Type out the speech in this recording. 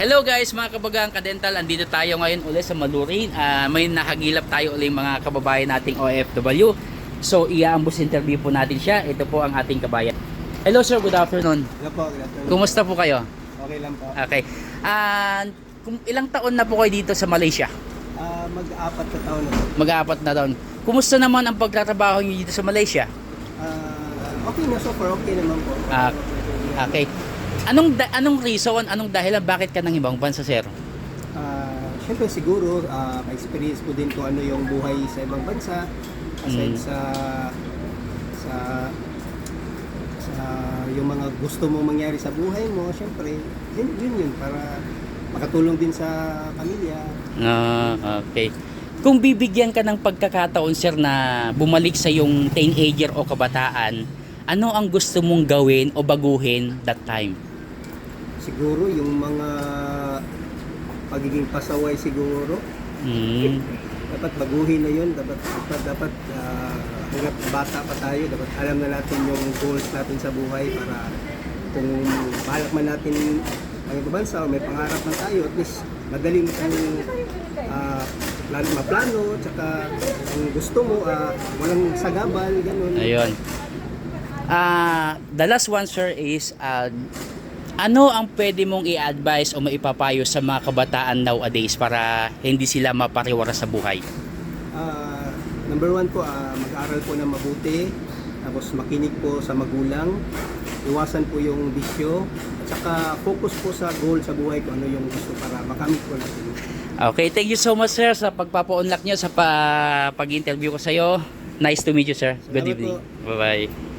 Hello guys mga kabagang kadental, andito tayo ngayon ulit sa Malurin. May nakagilap tayo ulit mga kababayan nating OFW. So i-ambus interview po natin siya. Ito po ang ating kabayan. Hello sir, good afternoon. Hello po, good afternoon. Kumusta po kayo? Okay lang po. Okay. Ilang taon na po kayo dito sa Malaysia? Mag-apat na taon na po. Mag-apat na taon. Kumusta naman ang pagtatrabaho niyo dito sa Malaysia? Okay na, so far okay naman po. Okay. Anong reason, anong dahilan bakit ka nang ibang bansa, sir? Siyempre siguro, experience ko din kung ano yung buhay sa ibang bansa. Aside sa yung mga gusto mo mangyari sa buhay mo, siyempre, yun para makatulong din sa pamilya. Okay. Kung bibigyan ka ng pagkakataon, sir, na bumalik sa yung teenager o kabataan, ano ang gusto mong gawin o baguhin that time? Siguro yung mga pagiging pasaway siguro. Dapat baguhin na yun. Dapat hanggat bata pa tayo, dapat alam na natin yung goals natin sa buhay para kung balak man natin ang ibang bansa o may pangarap man tayo, at least madaling maplano, tsaka kung gusto mo, walang sagabal, ganun. Ayun. The last one, sir, is ano ang pwede mong i-advise o maipapayo sa mga kabataan nowadays para hindi sila mapariwara sa buhay? Number one po, mag-aral po na mabuti, tapos makinig po sa magulang, iwasan po yung bisyo, at saka focus po sa goal sa buhay kung ano yung gusto para makamit po natin. Okay, thank you so much, sir, sa pagpapa-unlock nyo sa pag-interview ko sa iyo. Nice to meet you, sir. Good Salamat evening. po. Bye-bye.